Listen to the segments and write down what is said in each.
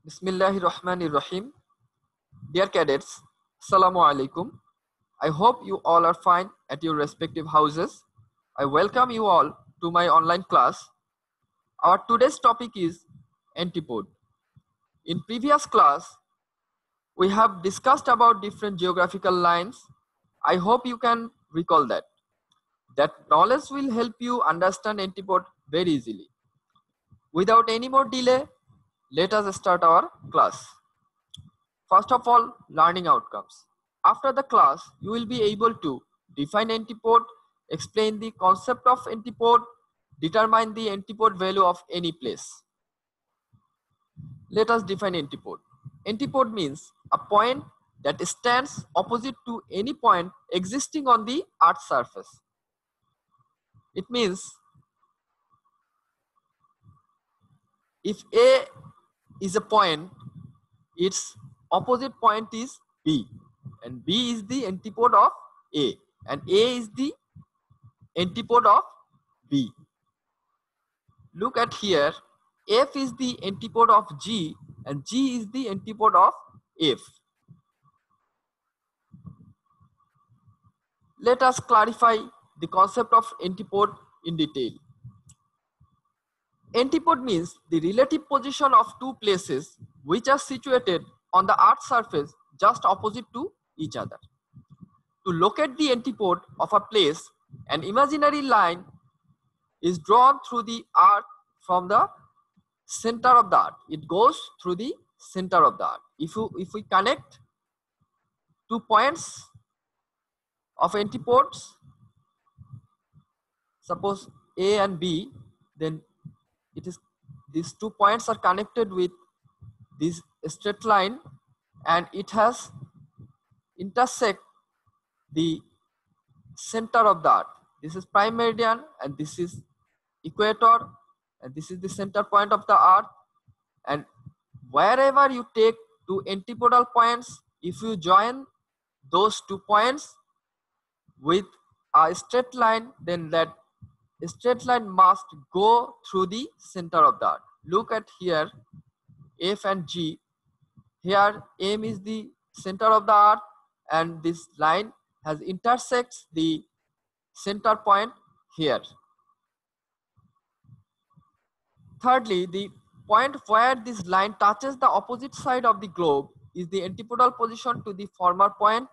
Bismillahirrahmanirrahim. Dear cadets, Assalamu alaikum. I hope you all are fine at your respective houses. I welcome you all to my online class. Our today's topic is antipode. In previous class, we have discussed about different geographical lines. I hope you can recall that. That knowledge will help you understand antipode very easily. Without any more delay, let us start our class. First of all, learning outcomes. After the class, you will be able to define antipode, explain the concept of antipode, determine the antipode value of any place. Let us define antipode. Antipode means a point that stands opposite to any point existing on the Earth's surface. It means if A is a point, its opposite point is B, and B is the antipode of A, and A is the antipode of B. Look at here, F is the antipode of G, and G is the antipode of F. Let us clarify the concept of antipode in detail. Antipode means the relative position of two places which are situated on the Earth's surface just opposite to each other. To locate the antipode of a place, an imaginary line is drawn through the Earth from the center of the Earth. It goes through the center of the Earth. If we connect 2 points of antipodes, suppose A and B, then these 2 points are connected with this straight line, and it has intersect the center of the Earth. This is prime meridian, and this is equator, and this is the center point of the Earth. And wherever you take 2 antipodal points, if you join those 2 points with a straight line, then that straight line must go through the center of the Earth. Look at here, F and G. Here M is the center of the Earth, and this line has intersects the center point here. Thirdly, the point where this line touches the opposite side of the globe is the antipodal position to the former point.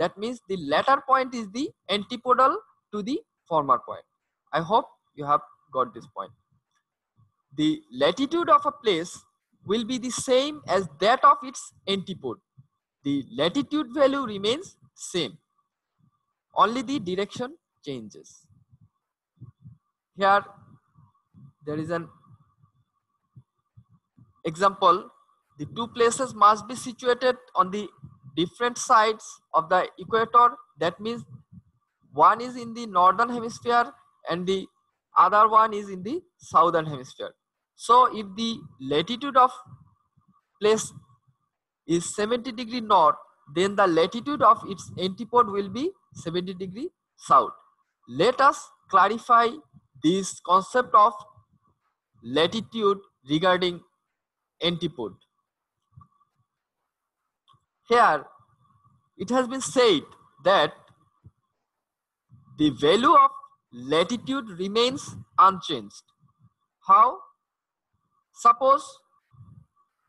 That means the latter point is the antipodal to the former point. I hope you have got this point. The latitude of a place will be the same as that of its antipode. The latitude value remains same. Only the direction changes. Here there is an example. The 2 places must be situated on the different sides of the equator. That means one is in the northern hemisphere and the other one is in the southern hemisphere. So if the latitude of place is 70 degree north, then the latitude of its antipode will be 70 degree south. Let us clarify this concept of latitude regarding antipode. Here it has been said that the value of latitude remains unchanged. How? Suppose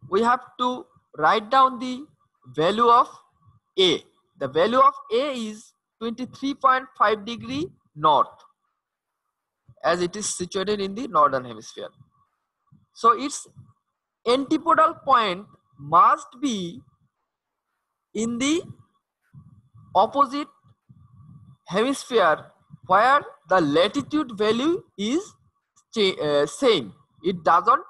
we have to write down the value of A. The value of A is 23.5 degree north, as it is situated in the northern hemisphere. So its antipodal point must be in the opposite hemisphere where the latitude value is same. It doesn't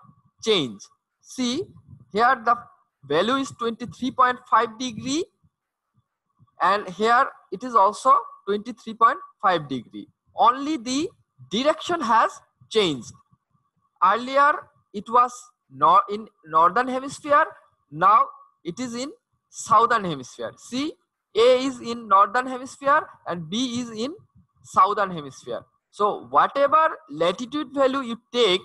change. See, here the value is 23.5 degree, and here it is also 23.5 degree. Only the direction has changed. Earlier it was in northern hemisphere, now it is in southern hemisphere. See, A is in northern hemisphere and B is in southern hemisphere. So whatever latitude value you take,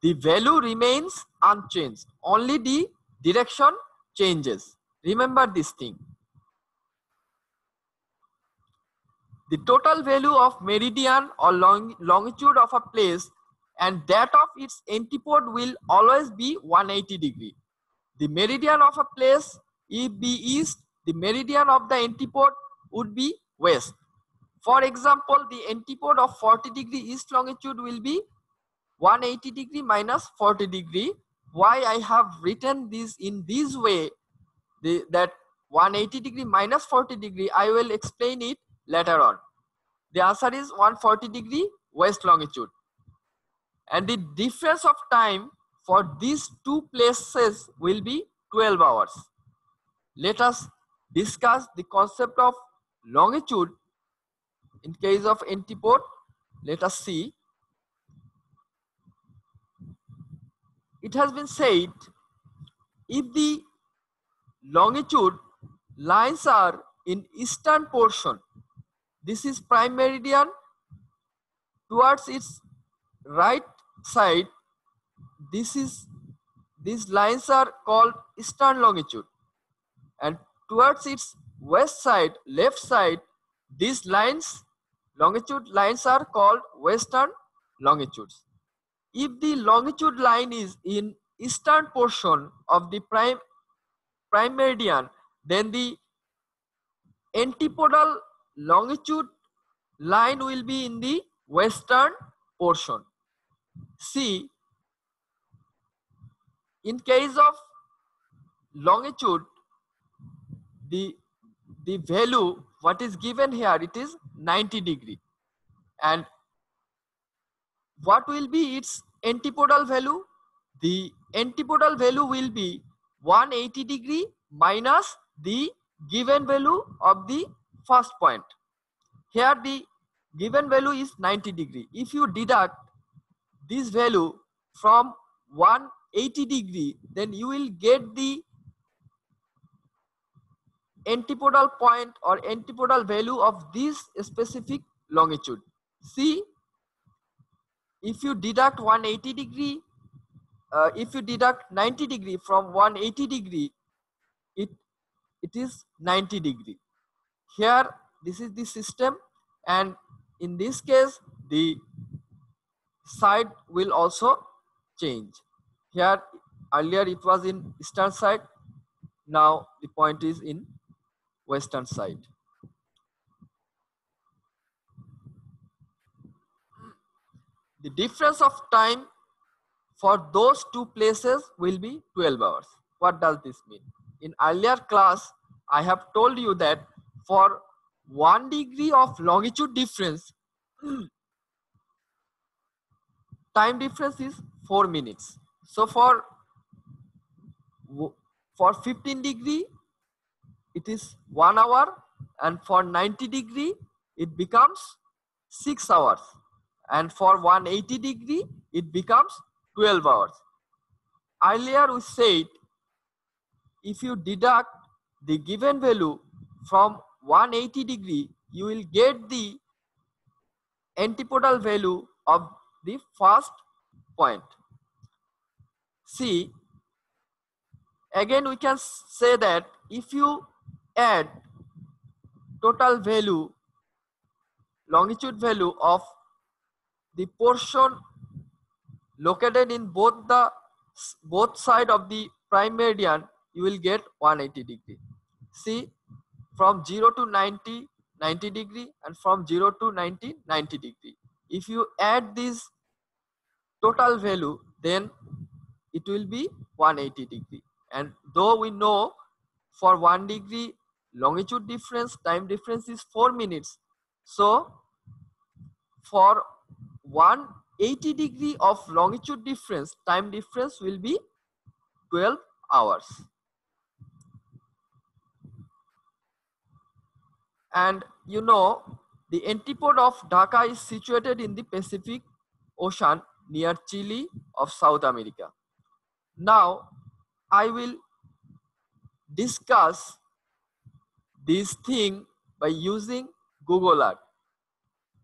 the value remains unchanged. Only the direction changes. Remember this thing. The total value of meridian or longitude of a place and that of its antipode will always be 180 degree. The meridian of a place if be east, the meridian of the antipode would be west. For example, the antipode of 40 degree east longitude will be 180 degree minus 40 degree. Why I have written this in this way, that 180 degree minus 40 degree, I will explain it later on. The answer is 140 degree west longitude. And the difference of time for these two places will be 12 hours. Let us discuss the concept of longitude in case of antipode. Let us see. It has been said, if the longitude lines are in eastern portion, this is prime meridian, towards its right side, these lines are called eastern longitude, and towards its west side, left side, these longitude lines are called western longitudes. If the longitude line is in eastern portion of the prime meridian, then the antipodal longitude line will be in the western portion. See, in case of longitude, the value what is given here, it is 90 degree, and what will be its antipodal value? The antipodal value will be 180 degree minus the given value of the first point. Here the given value is 90 degree. If you deduct this value from 180 degree, then you will get the antipodal point or antipodal value of this specific longitude. See, if you deduct 180 degree, if you deduct 90 degree from 180 degree, it is 90 degree. Here this is the system, and in this case the side will also change. Here earlier it was in eastern side, now the point is in western side. The difference of time for those two places will be 12 hours. What does this mean? In earlier class, I have told you that for 1 degree of longitude difference, time difference is 4 minutes. So for 15 degree, it is 1 hour, and for 90 degree, it becomes 6 hours. And for 180 degree, it becomes 12 hours. Earlier we said, if you deduct the given value from 180 degree, you will get the antipodal value of the first point. See, again we can say that if you add total value, longitude value of the portion located in both side of the prime meridian, you will get 180 degree. See, from 0 to 90, 90 degree, and from 0 to 90, 90 degree. If you add this total value, then it will be 180 degree. And though we know for 1 degree longitude difference, time difference is 4 minutes. So for 180 degree of longitude difference, time difference will be 12 hours. And you know, the antipode of Dhaka is situated in the Pacific Ocean near Chile of South America. Now I will discuss this thing by using Google Earth.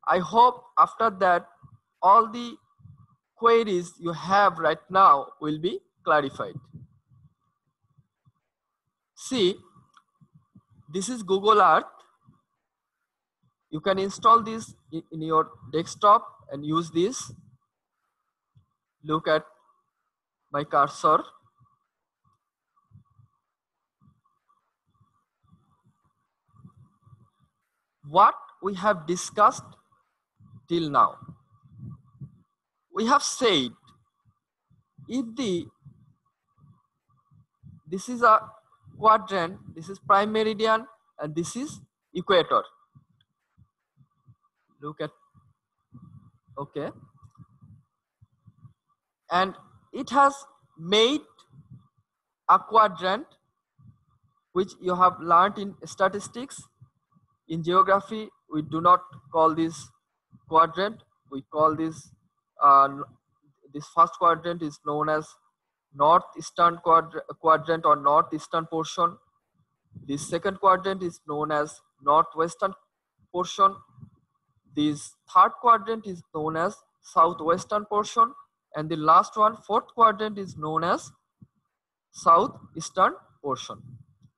I hope after that all the queries you have right now will be clarified. See, this is Google Earth. You can install this in your desktop and use this. Look at my cursor. What we have discussed till now, we have said if this is a quadrant, this is prime meridian, and this is equator. Look at, okay, and it has made a quadrant which you have learned in statistics. In geography, we do not call this quadrant. We call this this first quadrant is known as northeastern quadrant or northeastern portion. This second quadrant is known as northwestern portion. This third quadrant is known as southwestern portion, and the last one, fourth quadrant, is known as southeastern portion.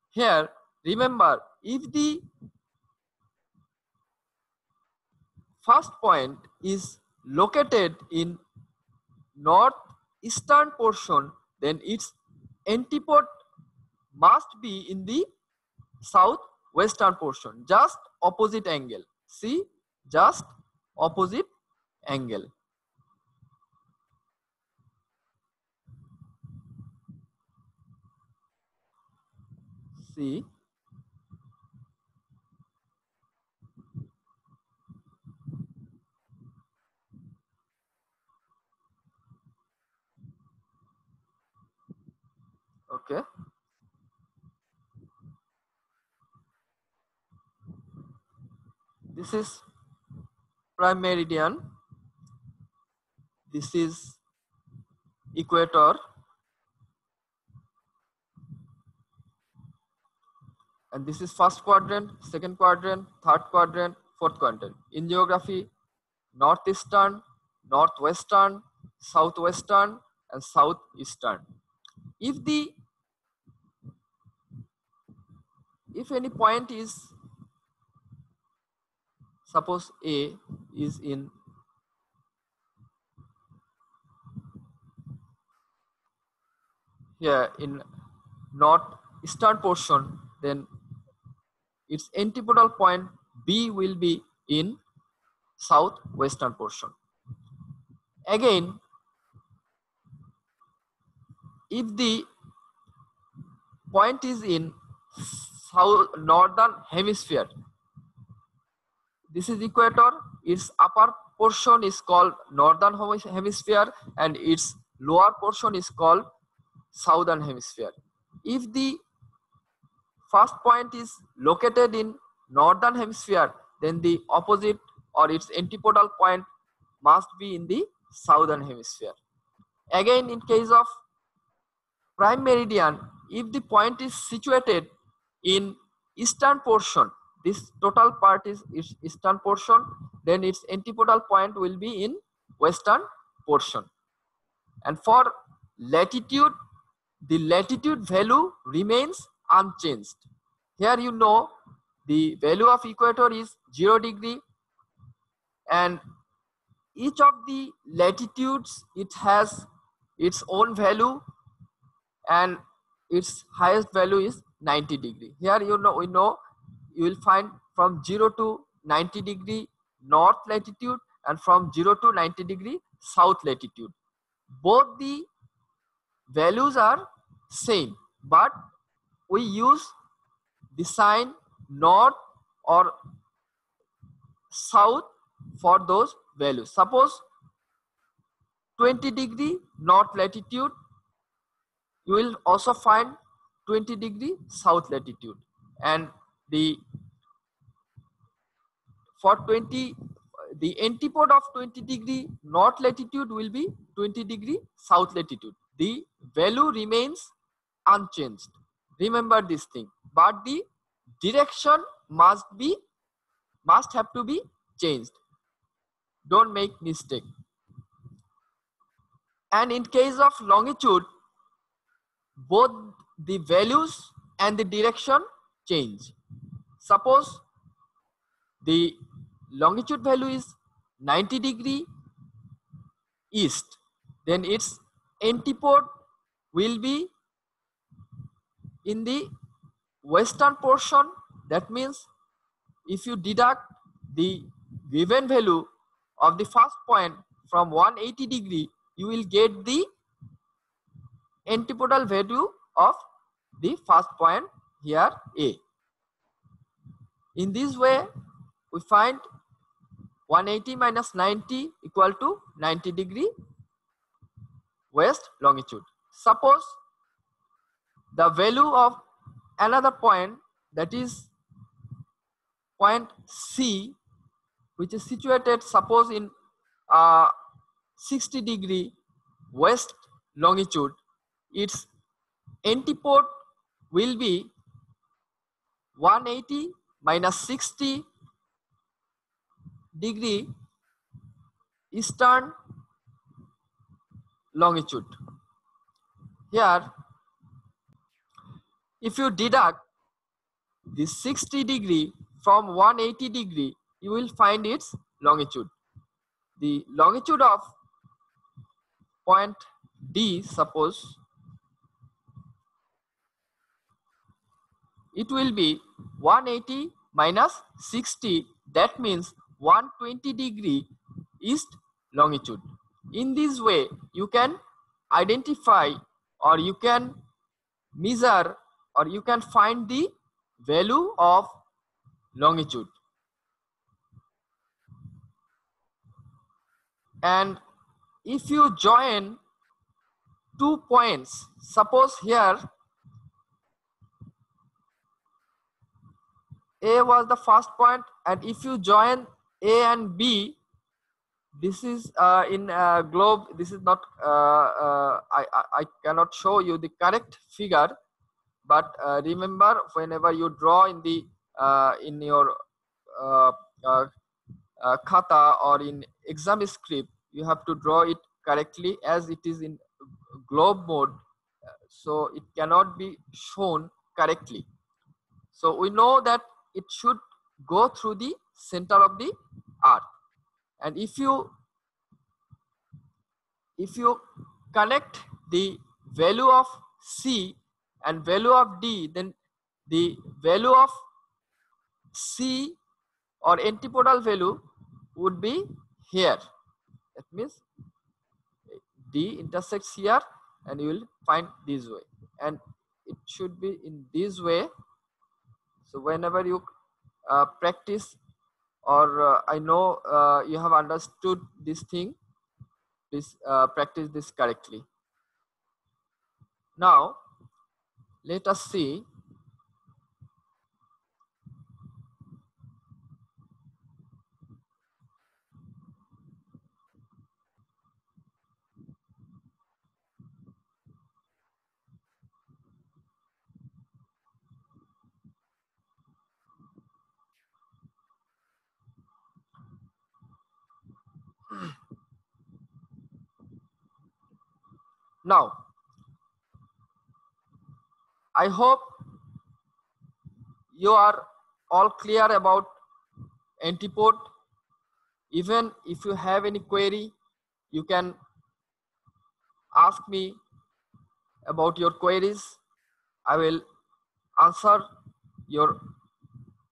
Here, remember, if the first point is located in northeastern portion, then its antipode must be in the southwestern portion, just opposite angle. See, just opposite angle. See, okay. This is prime meridian. This is equator. And this is first quadrant, second quadrant, third quadrant, fourth quadrant. In geography, northeastern, northwestern, southwestern, and southeastern. If any point is, suppose A is in here in northeastern portion, then its antipodal point B will be in southwestern portion. Again, if the point is in northern hemisphere, this is equator, its upper portion is called northern hemisphere and its lower portion is called southern hemisphere. If the first point is located in northern hemisphere, then the opposite or its antipodal point must be in the southern hemisphere. Again, in case of prime meridian, if the point is situated in eastern portion, this total part is eastern portion, then its antipodal point will be in western portion. And for latitude, the latitude value remains unchanged. Here you know the value of equator is 0 degree, and each of the latitudes, it has its own value, and its highest value is 90 degree. Here we know you will find from 0 to 90 degree north latitude and from 0 to 90 degree south latitude. Both the values are same, but we use the sign north or south for those values. Suppose 20 degree north latitude, you will also find 20 degree south latitude, and for 20, the antipode of 20 degree north latitude will be 20 degree south latitude. The value remains unchanged. Remember this thing, but the direction must have to be changed. Don't make mistake. And in case of longitude, both the values and the direction change. Suppose the longitude value is 90 degree east, then its antipode will be in the western portion. That means if you deduct the given value of the first point from 180 degree, you will get the antipodal value of the first point here, A. In this way, we find 180 minus 90 equal to 90 degree west longitude. Suppose the value of another point, that is point C, which is situated suppose in 60 degree west longitude, its antipode will be 180 minus 60 degree eastern longitude. Here, if you deduct the 60 degree from 180 degree, you will find its longitude. The longitude of point D, suppose, it will be 180 minus 60, that means 120 degree east longitude. In this way, you can identify, or you can measure, or you can find the value of longitude. And if you join 2 points, suppose here A was the first point, and if you join A and B, this is in globe, this is not, I cannot show you the correct figure, but remember, whenever you draw in the in your khata or in exam script, you have to draw it correctly as it is in globe mode, so it cannot be shown correctly. So we know that it should go through the center of the earth, and if you connect the value of C and value of D, then the value of C or antipodal value would be here. That means D intersects here, and you will find this way, and it should be in this way. So whenever you practice, or I know you have understood this thing, please practice this correctly. Now let us see now. I hope you are all clear about antipode. Even if you have any query, you can ask me about your queries. I will answer your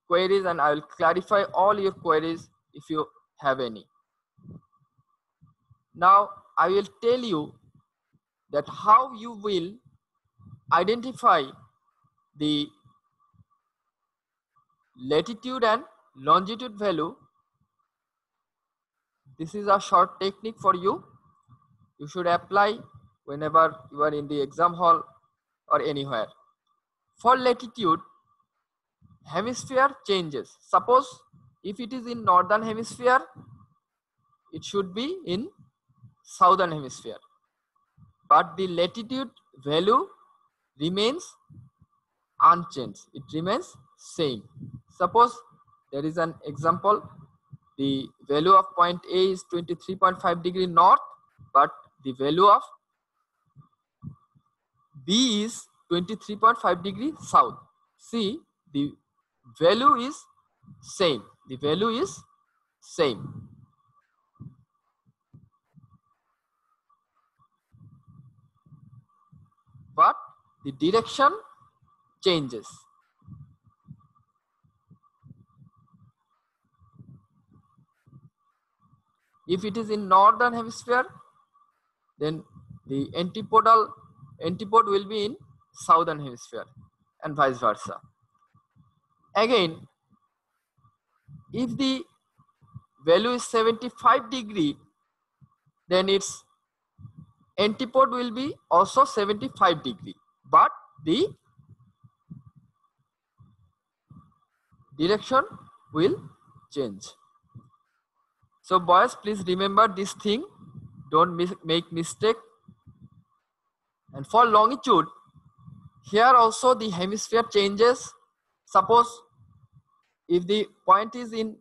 queries, and I will clarify all your queries if you have any. Now I will tell you that how you will identify the latitude and longitude value. This is a short technique for you. You should apply whenever you are in the exam hall or anywhere. For latitude, hemisphere changes. Suppose if it is in northern hemisphere, it should be in southern hemisphere, but the latitude value remains unchanged. It remains same. Suppose there is an example, the value of point A is 23.5 degree north, but the value of B is 23.5 degree south. See, the value is same. The value is same. But the direction changes. If it is in northern hemisphere, then the antipode will be in southern hemisphere, and vice versa. Again, if the value is 75 degree, then its antipode will be also 75 degree, but the direction will change. So boys, please remember this thing, don't make mistake. And for longitude, here also the hemisphere changes. Suppose if the point is in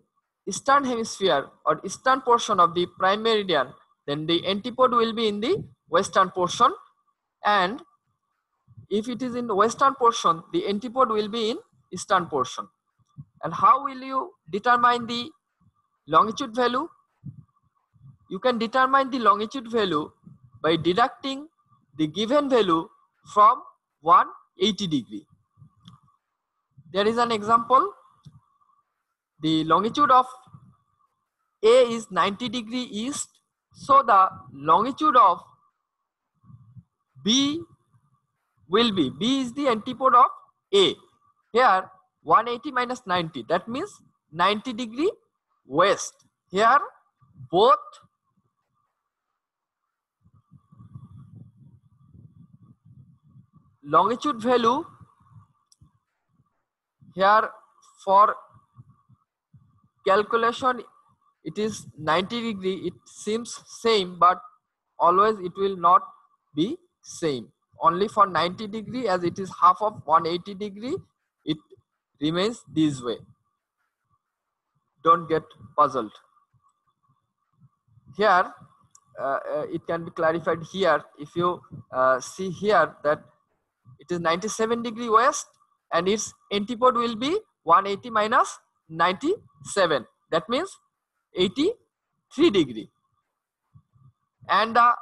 eastern hemisphere or eastern portion of the prime meridian, then the antipode will be in the western portion, and if it is in the western portion, the antipode will be in eastern portion. And how will you determine the longitude value? You can determine the longitude value by deducting the given value from 180 degree. There is an example. The longitude of A is 90 degree east, so the longitude of B will be, B is the antipode of A. Here 180 minus 90, that means 90 degree west. Here both longitude value, here for calculation it is 90 degree, it seems same, but always it will not be same. Only for 90 degree, as it is half of 180 degree, it remains this way. Don't get puzzled. Here it can be clarified here. If you see here that it is 97 degree west and its antipode will be 180 minus 97, that means 83 degree. And the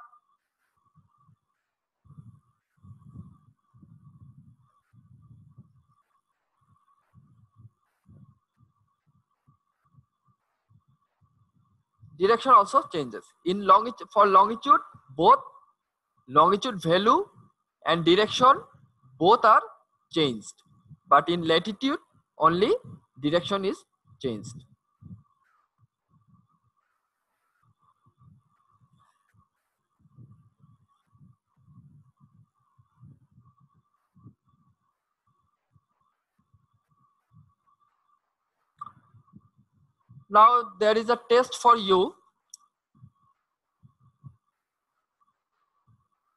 direction also changes. In longitude, for longitude, both longitude value and direction both are changed, but in latitude only direction is changed. Now there is a test for you.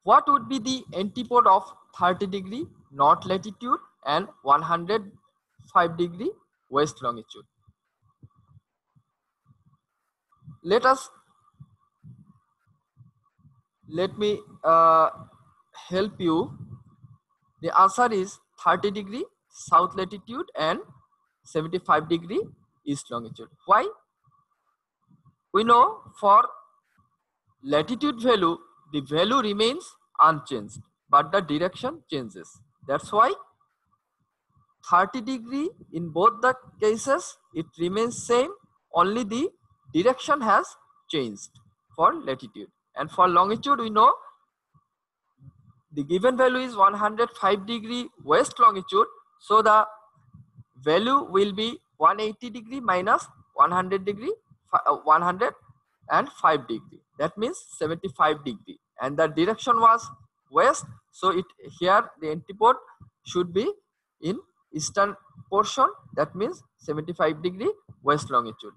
What would be the antipode of 30 degree north latitude and 105 degree west longitude? Let me help you. The answer is 30 degree south latitude and 75 degree east longitude. Why? We know for latitude value, the value remains unchanged, but the direction changes. That's why 30 degree in both the cases, it remains same, only the direction has changed for latitude. And for longitude, we know the given value is 105 degree west longitude, so the value will be 180 degree minus 100 degree, 105 degree. That means 75 degree. And the direction was west, so it here the antipode should be in eastern portion. That means 75 degree west longitude.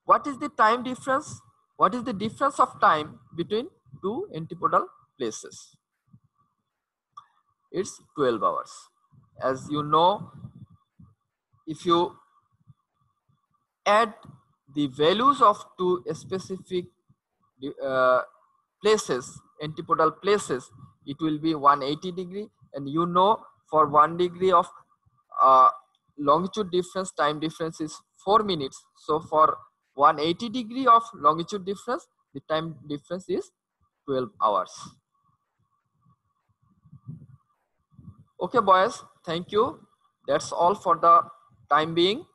What is the time difference? What is the difference of time between two antipodal places? It's 12 hours. As you know, if you add the values of two specific places, antipodal places, it will be 180 degree, and you know for 1 degree of longitude difference, time difference is 4 minutes. So for 180 degree of longitude difference, the time difference is 12 hours. Okay boys, thank you. That's all for the time being.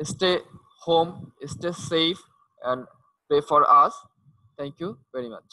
Stay home, stay safe, and pray for us. Thank you very much.